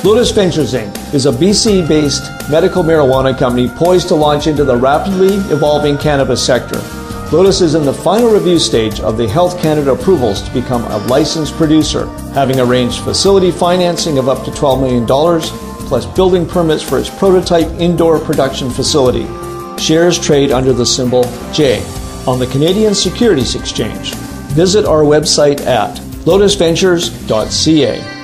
Lotus Ventures Inc. is a BC-based medical marijuana company poised to launch into the rapidly evolving cannabis sector. Lotus is in the final review stage of the Health Canada approvals to become a licensed producer, having arranged facility financing of up to $12 million, plus building permits for its prototype indoor production facility. Shares trade under the symbol J on the Canadian Securities Exchange. Visit our website at lotusventures.ca.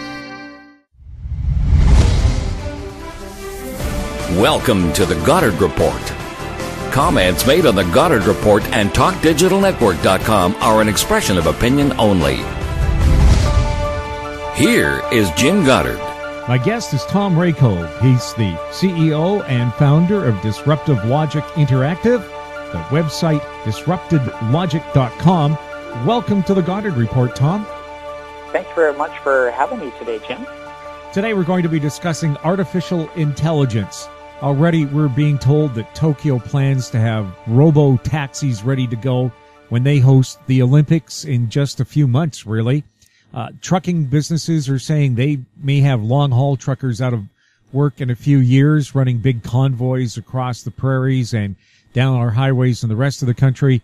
Welcome to the Goddard Report. Comments made on the Goddard Report and TalkDigitalNetwork.com are an expression of opinion only. Here is Jim Goddard. My guest is Tom Raycove. He's the CEO and founder of Disruptive Logic Interactive, the website disruptedlogic.com. Welcome to the Goddard Report, Tom. Thanks very much for having me today, Jim. Today we're going to be discussing artificial intelligence. Already we're being told that Tokyo plans to have robo-taxis ready to go when they host the Olympics in just a few months, really. Trucking businesses are saying they may have long-haul truckers out of work in a few years, running big convoys across the prairies and down our highways in the rest of the country.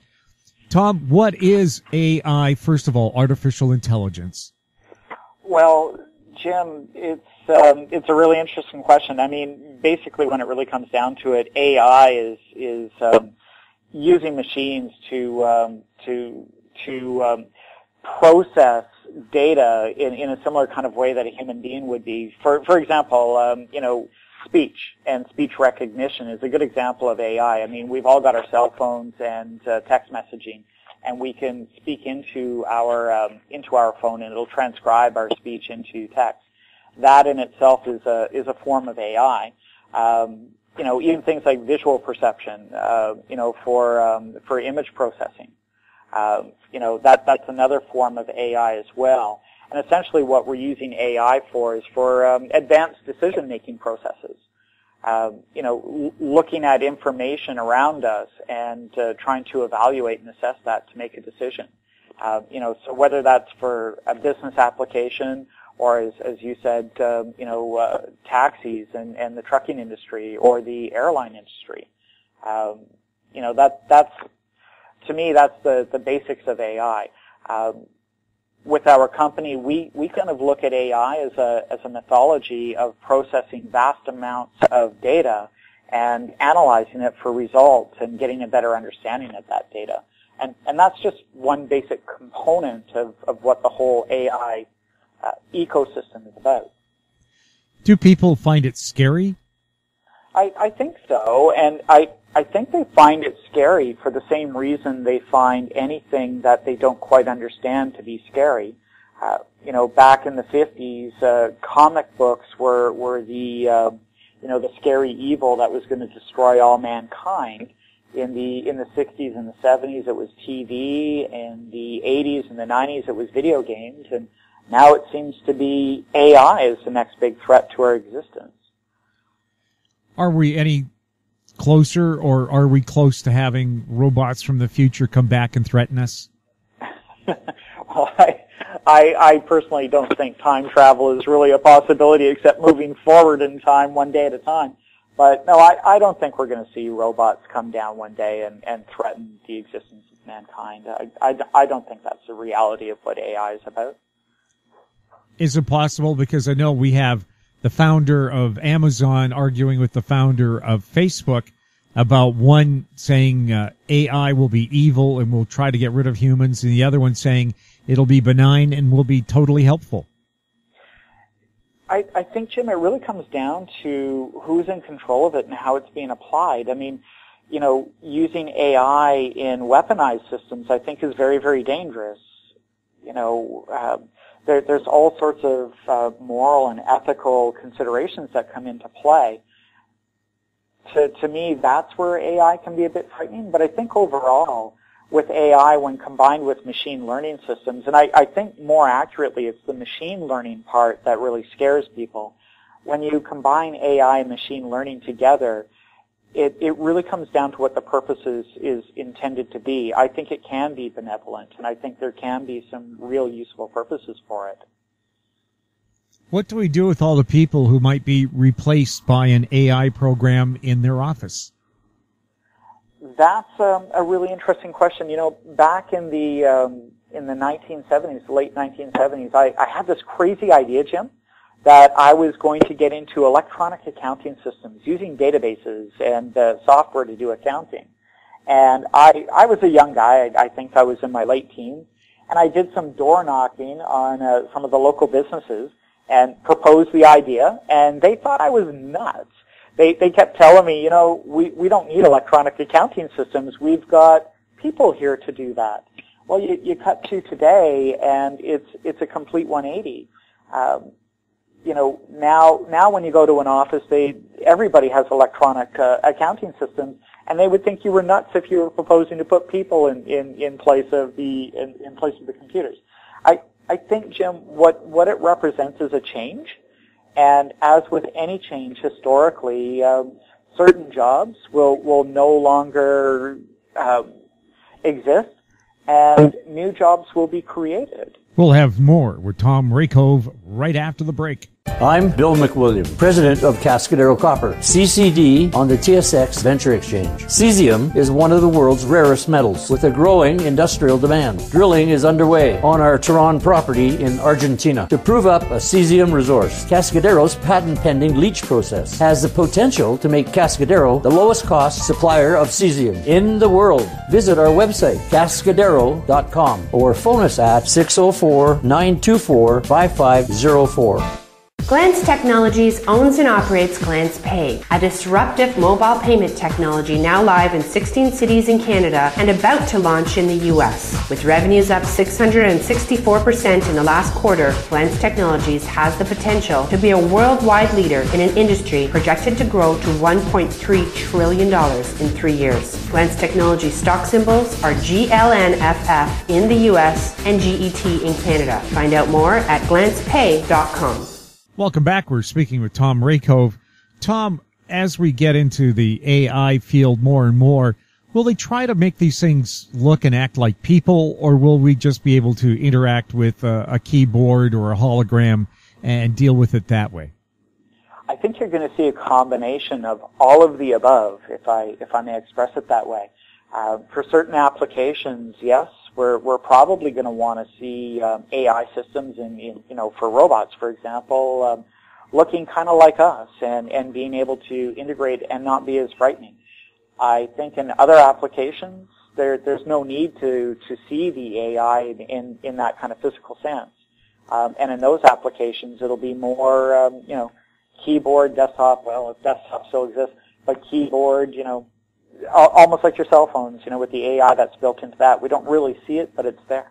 Tom, what is AI, first of all, artificial intelligence? Well, Jim, it's a really interesting question. I mean, basically, when it really comes down to it, AI is using machines to process data in a similar kind of way that a human being would be. For example, speech and speech recognition is a good example of AI. I mean, we've all got our cell phones and text messaging, and we can speak into our phone, and it'll transcribe our speech into text. That in itself is a form of AI. Even things like visual perception, for image processing. That's another form of AI as well. And essentially what we're using AI for is for advanced decision-making processes. Looking at information around us and trying to evaluate and assess that to make a decision. So whether that's for a business application or, as you said, taxis and the trucking industry or the airline industry. That's to me, that's the basics of AI. With our company, we kind of look at AI as a methodology of processing vast amounts of data and analyzing it for results and getting a better understanding of that data. And that's just one basic component of what the whole AI ecosystem is about. Do people find it scary? I think so, and I think they find it scary for the same reason they find anything that they don't quite understand to be scary. Back in the 50s, comic books were the the scary evil that was going to destroy all mankind. In the 60s and the 70s, it was TV. In the 80s and the 90s, it was video games, and now it seems to be AI is the next big threat to our existence. Are we any closer, or are we close to having robots from the future come back and threaten us? Well, I personally don't think time travel is really a possibility except moving forward in time one day at a time. But no, I don't think we're going to see robots come down one day and threaten the existence of mankind. I don't think that's the reality of what AI is about. Is it possible? Because I know we have the founder of Amazon arguing with the founder of Facebook about one saying AI will be evil and will try to get rid of humans, and the other one saying it'll be benign and will be totally helpful. I think, Jim, it really comes down to who's in control of it and how it's being applied. I mean, using AI in weaponized systems, I think, is very, very dangerous. There's all sorts of moral and ethical considerations that come into play. To me, that's where AI can be a bit frightening. But I think overall, with AI, when combined with machine learning systems, and I think more accurately, it's the machine learning part that really scares people. When you combine AI and machine learning together, it really comes down to what the purpose is intended to be. I think it can be benevolent, and I think there can be some real useful purposes for it. What do we do with all the people who might be replaced by an AI program in their office? That's a really interesting question. You know, back in the 1970s, the late 1970s, I had this crazy idea, Jim, that I was going to get into electronic accounting systems using databases and software to do accounting. And I was a young guy. I think I was in my late teens. And I did some door knocking on some of the local businesses and proposed the idea. And they thought I was nuts. They kept telling me, you know, we don't need electronic accounting systems. We've got people here to do that. Well, you cut to today, and it's a complete 180. You know, now when you go to an office, everybody has electronic accounting systems, and they would think you were nuts if you were proposing to put people in place of the computers. I think, Jim, what it represents is a change. And as with any change historically, certain jobs will no longer exist, and new jobs will be created. We'll have more with Tom Raycove right after the break. I'm Bill McWilliam, president of Cascadero Copper, CCD on the TSX Venture Exchange. Cesium is one of the world's rarest metals with a growing industrial demand. Drilling is underway on our Tehran property in Argentina to prove up a cesium resource. Cascadero's patent-pending leach process has the potential to make Cascadero the lowest cost supplier of cesium in the world. Visit our website, cascadero.com, or phone us at 604-924-5504. Glance Technologies owns and operates Glance Pay, a disruptive mobile payment technology now live in 16 cities in Canada and about to launch in the U.S. With revenues up 664% in the last quarter, Glance Technologies has the potential to be a worldwide leader in an industry projected to grow to $1.3 trillion in 3 years. Glance Technologies stock symbols are GLNFF in the U.S. and GET in Canada. Find out more at glancepay.com. Welcome back. We're speaking with Tom Raycove. Tom, as we get into the AI field more and more, will they try to make these things look and act like people, or will we just be able to interact with a keyboard or a hologram and deal with it that way? I think you're going to see a combination of all of the above, if I may express it that way. For certain applications, yes, we're probably going to want to see AI systems for robots, for example, looking kind of like us and being able to integrate and not be as frightening. I think in other applications, there's no need to see the AI in that kind of physical sense. And in those applications, it'll be more, keyboard, desktop, well, if desktop still exists, but keyboard, almost like your cell phones, with the AI that's built into that. We don't really see it, but it's there.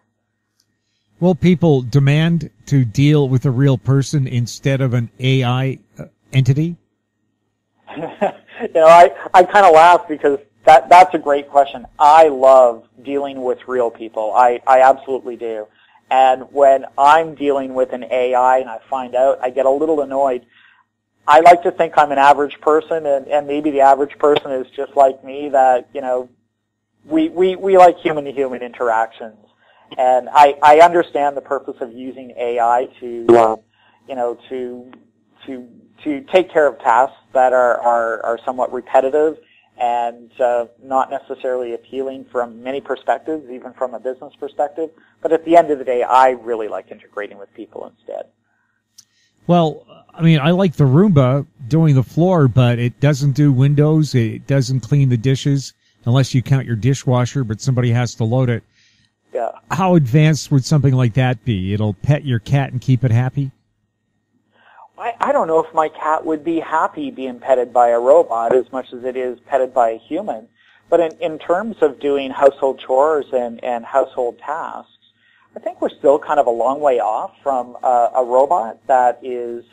Will people demand to deal with a real person instead of an AI entity? I kind of laugh because that's a great question. I love dealing with real people. I absolutely do. And when I'm dealing with an AI and I find out, I get a little annoyed. I like to think I'm an average person, and maybe the average person is just like me, that, we like human-to-human interactions. And I understand the purpose of using AI to take care of tasks that are somewhat repetitive and not necessarily appealing from many perspectives, even from a business perspective. But at the end of the day, I really like integrating with people instead. Well, I mean, I like the Roomba doing the floor, but it doesn't do windows. It doesn't clean the dishes unless you count your dishwasher, but somebody has to load it. Yeah. How advanced would something like that be? It'll pet your cat and keep it happy? I don't know if my cat would be happy being petted by a robot as much as it is petted by a human. But in terms of doing household chores and household tasks, I think we're still kind of a long way off from a robot that is,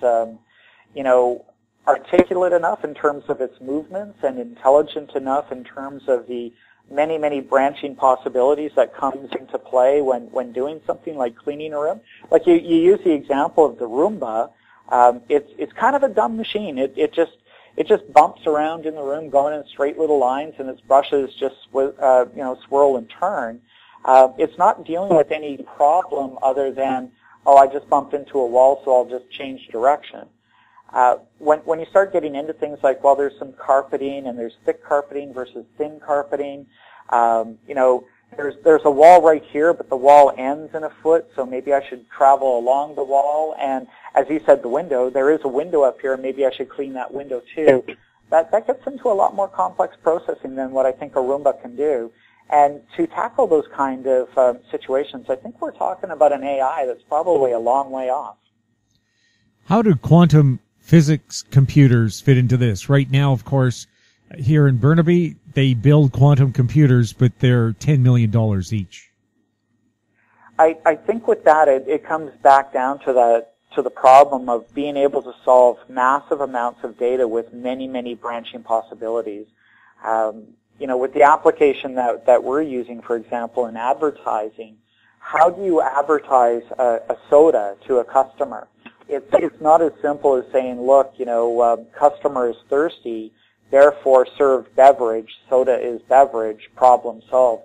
articulate enough in terms of its movements and intelligent enough in terms of the many, many branching possibilities that comes into play when doing something like cleaning a room. Like you use the example of the Roomba. It's kind of a dumb machine. It just bumps around in the room, going in straight little lines, and its brushes just swirl and turn. It's not dealing with any problem other than oh, I just bumped into a wall, so I'll just change direction. When you start getting into things like, well, there's some carpeting, and there's thick carpeting versus thin carpeting, there's a wall right here, but the wall ends in a foot, so maybe I should travel along the wall. And as you said, the window, there is a window up here, maybe I should clean that window too. That gets into a lot more complex processing than what I think a Roomba can do. And to tackle those kind of situations, I think we're talking about an AI that's probably a long way off. How do quantum physics computers fit into this? Right now, of course, here in Burnaby, they build quantum computers, but they're $10 million each. I think with that, it comes back down to the problem of being able to solve massive amounts of data with many, many branching possibilities. With the application that we're using, for example, in advertising, how do you advertise a soda to a customer? It's not as simple as saying, look, customer is thirsty, therefore serve beverage, soda is beverage, problem solved.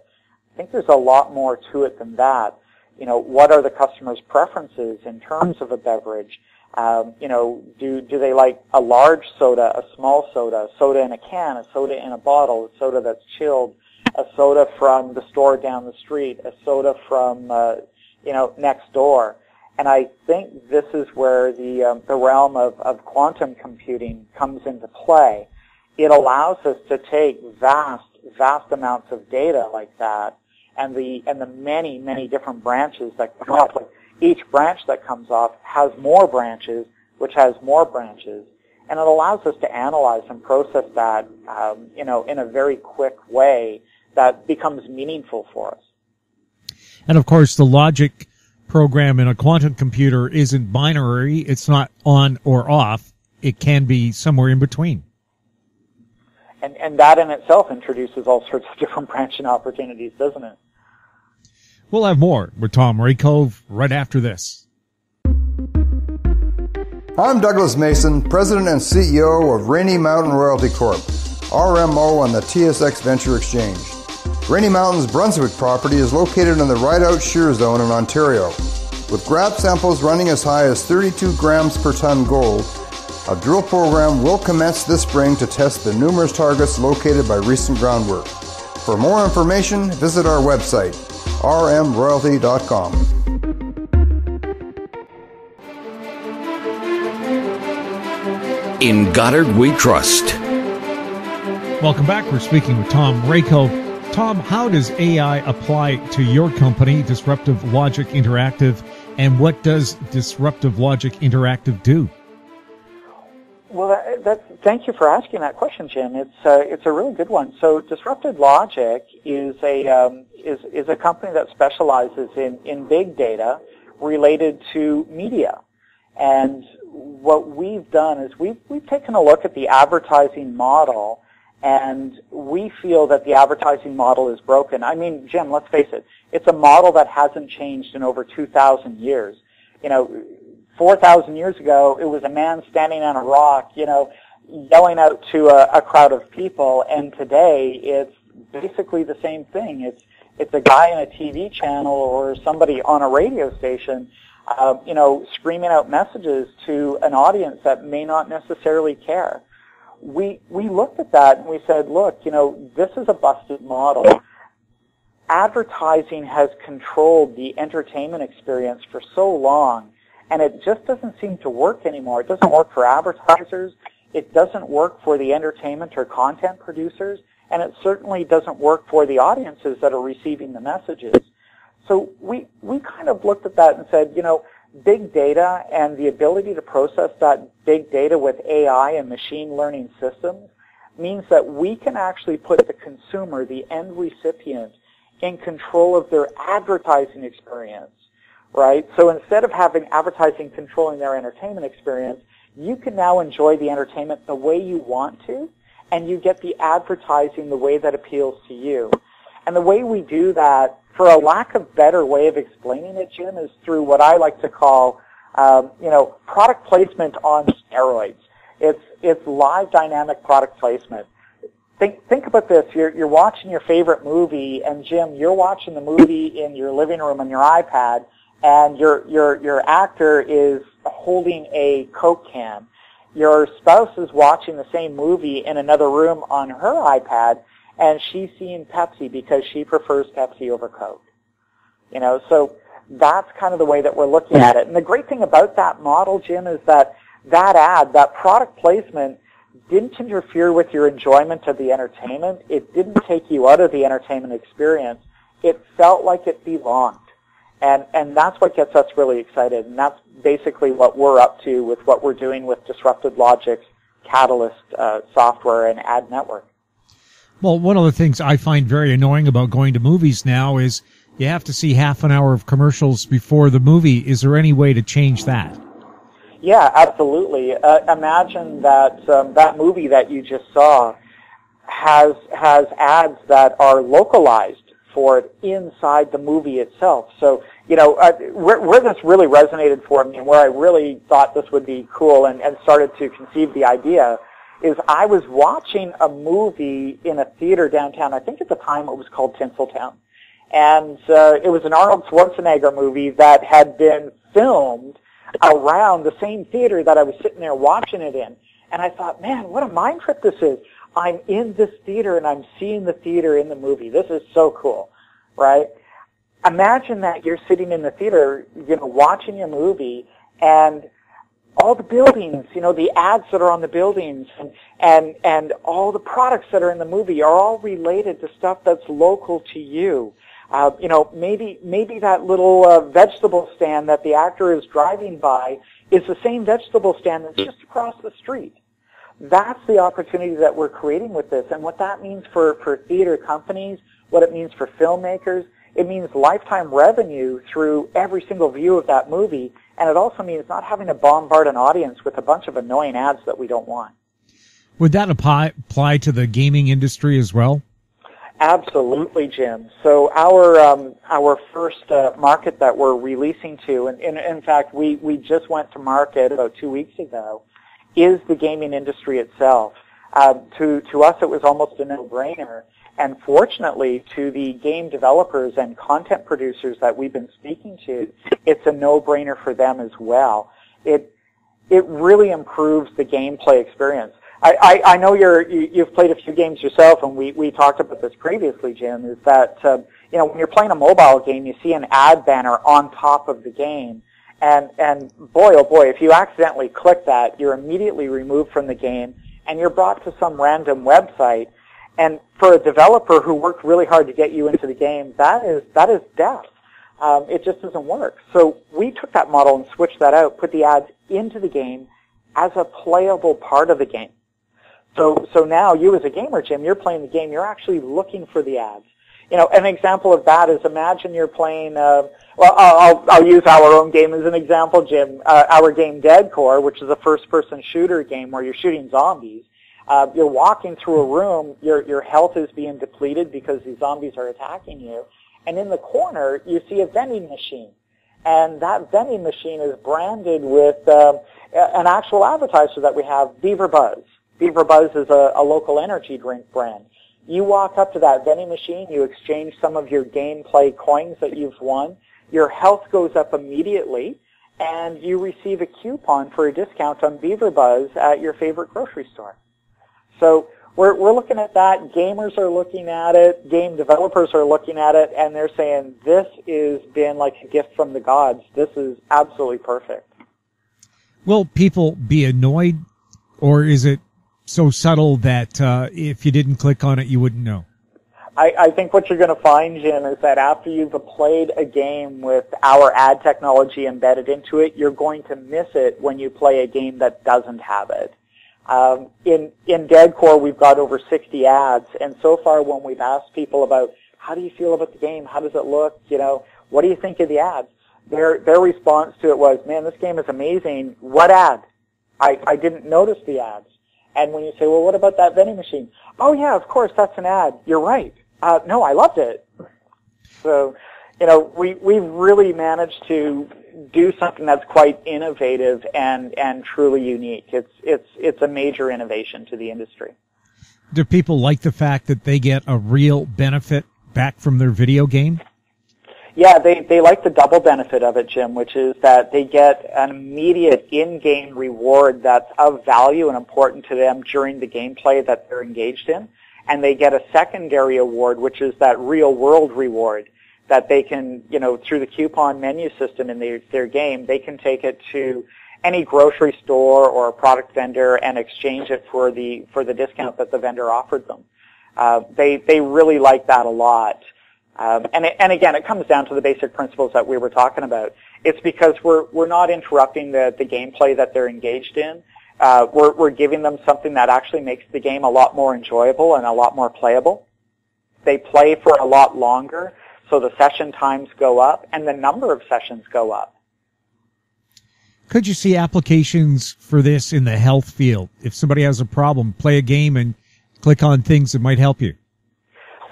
I think there's a lot more to it than that. What are the customer's preferences in terms of a beverage? Do they like a large soda, a small soda, a soda in a can, a soda in a bottle, a soda that's chilled, a soda from the store down the street, a soda from, next door? And I think this is where the realm of quantum computing comes into play. It allows us to take vast amounts of data like that, and the many, many different branches that come off. Like each branch that comes off has more branches, which has more branches, and it allows us to analyze and process that, in a very quick way that becomes meaningful for us. And of course, the logic program in a quantum computer isn't binary. It's not on or off. It can be somewhere in between. And that in itself introduces all sorts of different branching opportunities, doesn't it? We'll have more with Tom Raycove right after this. I'm Douglas Mason, President and CEO of Rainy Mountain Royalty Corp., RMO on the TSX Venture Exchange. Rainy Mountain's Brunswick property is located in the Rideout Shear Zone in Ontario. With grab samples running as high as 32 grams per ton gold, a drill program will commence this spring to test the numerous targets located by recent groundwork. For more information, visit our website, rmroyalty.com. In Goddard we trust. Welcome back. We're speaking with Tom Raycove. Tom, how does AI apply to your company, Disruptive Logic Interactive, and what does Disruptive Logic Interactive do? Well, thank you for asking that question, Jim. It's a really good one. So, Disruptive Logic is a company that specializes in big data related to media. And what we've done is we've taken a look at the advertising model, and we feel that the advertising model is broken. I mean, Jim, let's face it, it's a model that hasn't changed in over 2,000 years. 4,000 years ago, it was a man standing on a rock, yelling out to a crowd of people, and today it's basically the same thing. It's a guy in a TV channel or somebody on a radio station, screaming out messages to an audience that may not necessarily care. We looked at that and we said, look, this is a busted model. Advertising has controlled the entertainment experience for so long, and it just doesn't seem to work anymore. It doesn't work for advertisers. It doesn't work for the entertainment or content producers, and it certainly doesn't work for the audiences that are receiving the messages. So we kind of looked at that and said, big data and the ability to process that big data with AI and machine learning systems means that we can actually put the consumer, the end recipient, in control of their advertising experience, right? So instead of having advertising controlling their entertainment experience, you can now enjoy the entertainment the way you want to, and you get the advertising the way that appeals to you. And the way we do that, for a lack of better way of explaining it, Jim, is through what I like to call, product placement on steroids. It's live dynamic product placement. Think about this. You're watching your favorite movie, and Jim, you're watching the movie in your living room on your iPad, and your actor is holding a Coke can. Your spouse is watching the same movie in another room on her iPad, and she's seeing Pepsi because she prefers Pepsi over Coke. So that's kind of the way that we're looking at it. And the great thing about that model, Jim, is that ad, that product placement, didn't interfere with your enjoyment of the entertainment. It didn't take you out of the entertainment experience. It felt like it belonged. And that's what gets us really excited. And that's basically what we're up to with what we're doing with Disrupted Logic's Catalyst software and ad network. Well, one of the things I find very annoying about going to movies now is you have to see half an hour of commercials before the movie. Is there any way to change that? Yeah, absolutely. Imagine that that movie that you just saw has ads that are localized for it inside the movie itself. So, where this really resonated for me and where I really thought this would be cool and started to conceive the idea is I was watching a movie in a theater downtown. I think at the time it was called Tinseltown. And it was an Arnold Schwarzenegger movie that had been filmed around the same theater that I was sitting there watching it in. And I thought, man, what a mind trip this is. I'm in this theater and I'm seeing the theater in the movie. This is so cool, right? Imagine that you're sitting in the theater, watching your movie, and all the buildings, the ads that are on the buildings and all the products that are in the movie are all related to stuff that's local to you. Maybe that little vegetable stand that the actor is driving by is the same vegetable stand that's just across the street. That's the opportunity that we're creating with this. And what that means for theater companies, what it means for filmmakers, it means lifetime revenue through every single view of that movie. And it also means not having to bombard an audience with a bunch of annoying ads that we don't want. Would that apply to the gaming industry as well? Absolutely, Jim. So our first market that we're releasing to, and in fact we just went to market about 2 weeks ago, is the gaming industry itself. To us it was almost a no-brainer, and fortunately to the game developers and content producers that we've been speaking to, it's a no-brainer for them as well. It really improves the gameplay experience. I know you've played a few games yourself, and we talked about this previously, Jim, is that, when you're playing a mobile game, you see an ad banner on top of the game, and boy, oh boy, if you accidentally click that, you're immediately removed from the game, and you're brought to some random website, and for a developer who worked really hard to get you into the game, that is death. It just doesn't work. So we took that model and switched that out, put the ads into the game as a playable part of the game. So now you as a gamer, Jim, you're playing the game, you're actually looking for the ads. An example of that is imagine you're playing, I'll use our own game as an example, Jim. Our game Dead Core, which is a first-person shooter game where you're shooting zombies. You're walking through a room, your health is being depleted because these zombies are attacking you, and in the corner you see a vending machine. And that vending machine is branded with an actual advertiser that we have, Beaver Buzz. Beaver Buzz is a local energy drink brand. You walk up to that vending machine, you exchange some of your gameplay coins that you've won, your health goes up immediately, and you receive a coupon for a discount on Beaver Buzz at your favorite grocery store. So we're looking at that. Gamers are looking at it. Game developers are looking at it, and they're saying, this has been like a gift from the gods. This is absolutely perfect. Will people be annoyed, or is it so subtle that if you didn't click on it, you wouldn't know? I think what you're going to find, Jim, is that after you've played a game with our ad technology embedded into it, you're going to miss it when you play a game that doesn't have it. In Dead Core, we've got over 60 ads, and so far when we've asked people about how do you feel about the game, how does it look, what do you think of the ads, their response to it was, man, this game is amazing. What ad? I didn't notice the ads. And when you say, well, what about that vending machine? Oh, yeah, of course, that's an ad. You're right. No, I loved it. So, we've really managed to do something that's quite innovative and truly unique. It's a major innovation to the industry. Do people like the fact that they get a real benefit back from their video game? Yeah, they like the double benefit of it, Jim, which is that they get an immediate in-game reward that's of value and important to them during the gameplay that they're engaged in. And they get a secondary award, which is that real-world reward that they can, through the coupon menu system in their game, they can take it to any grocery store or product vendor and exchange it for the discount that the vendor offered them. They really like that a lot. And again, it comes down to the basic principles that we were talking about. It's because we're not interrupting the gameplay that they're engaged in. We're giving them something that actually makes the game a lot more enjoyable and a lot more playable. They play for a lot longer, so the session times go up and the number of sessions go up. Could you see applications for this in the health field? If somebody has a problem, play a game and click on things that might help you.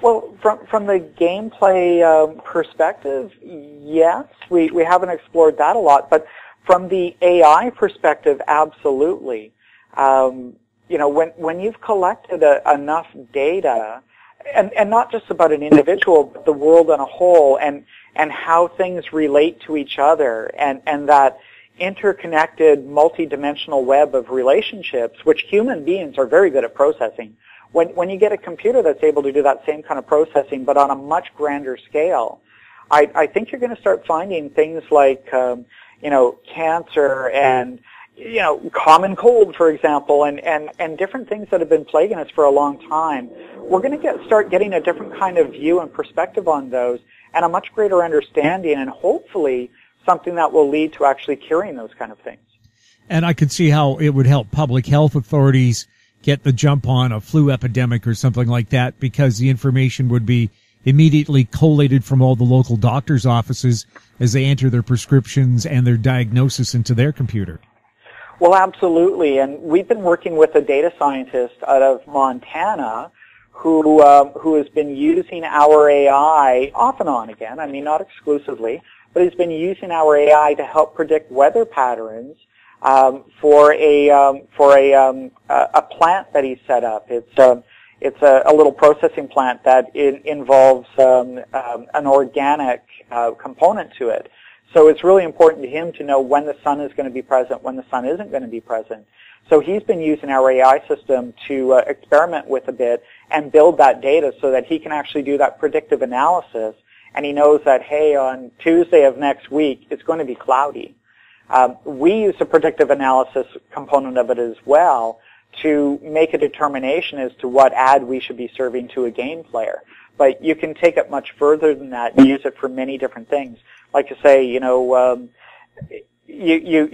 Well, from the gameplay perspective, yes, we haven't explored that a lot, but from the AI perspective, absolutely. When you've collected enough data, and not just about an individual, but the world on a whole, and how things relate to each other, and that interconnected, multidimensional web of relationships, which human beings are very good at processing. When you get a computer that's able to do that same kind of processing, but on a much grander scale, I think you're going to start finding things like, cancer and, common cold, for example, and different things that have been plaguing us for a long time. We're going to start getting a different kind of view and perspective on those, and a much greater understanding, and hopefully something that will lead to actually curing those kind of things. And I could see how it would help public health authorities get the jump on a flu epidemic or something like that, because the information would be immediately collated from all the local doctors' offices as they enter their prescriptions and their diagnosis into their computer. Well, absolutely. And we've been working with a data scientist out of Montana who has been using our AI off and on again. I mean, not exclusively, but he's been using our AI to help predict weather patterns for a plant that he set up. It's a little processing plant that involves an organic component to it. So it's really important to him to know when the sun is going to be present, when the sun isn't going to be present. So he's been using our AI system to experiment with a bit and build that data so that he can actually do that predictive analysis. And he knows that, hey, on Tuesday of next week, it's going to be cloudy. We use a predictive analysis component of it as well to make a determination as to what ad we should be serving to a game player. But you can take it much further than that and use it for many different things. Like to say, you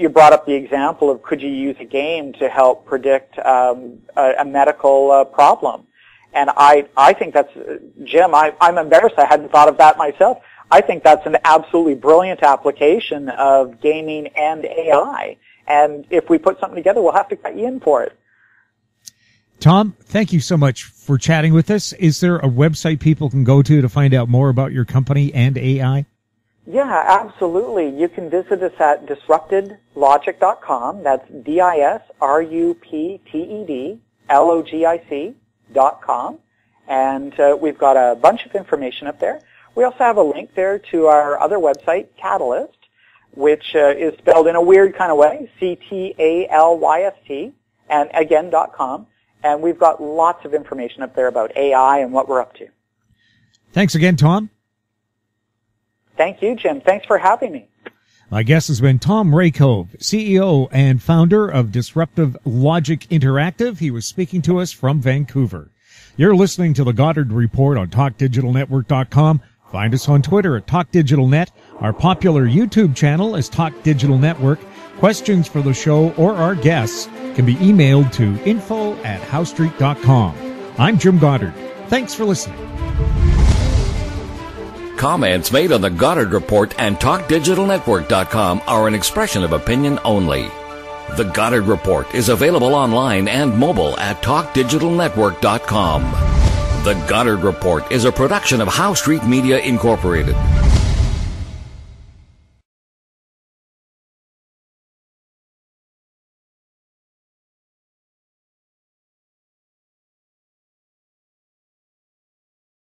brought up the example of could you use a game to help predict a medical problem. And I think that's, Jim, I'm embarrassed I hadn't thought of that myself. I think that's an absolutely brilliant application of gaming and AI. And if we put something together, we'll have to cut you in for it. Tom, thank you so much for chatting with us. Is there a website people can go to find out more about your company and AI? Yeah, absolutely. You can visit us at disruptedlogic.com. That's disruptedlogic.com. And we've got a bunch of information up there. We also have a link there to our other website, Catalyst, which is spelled in a weird kind of way, CTALYST, and again, .com. And we've got lots of information up there about AI and what we're up to. Thanks again, Tom. Thank you, Jim. Thanks for having me. My guest has been Tom Raycove, CEO and founder of Disruptive Logic Interactive. He was speaking to us from Vancouver. You're listening to the Goddard Report on TalkDigitalNetwork.com. Find us on Twitter at TalkDigitalNet. Our popular YouTube channel is Talk Digital Network. Questions for the show or our guests can be emailed to info@howstreet.com. I'm Jim Goddard. Thanks for listening. Comments made on the Goddard Report and TalkDigitalNetwork.com are an expression of opinion only. The Goddard Report is available online and mobile at TalkDigitalNetwork.com. The Goddard Report is a production of How Street Media Incorporated.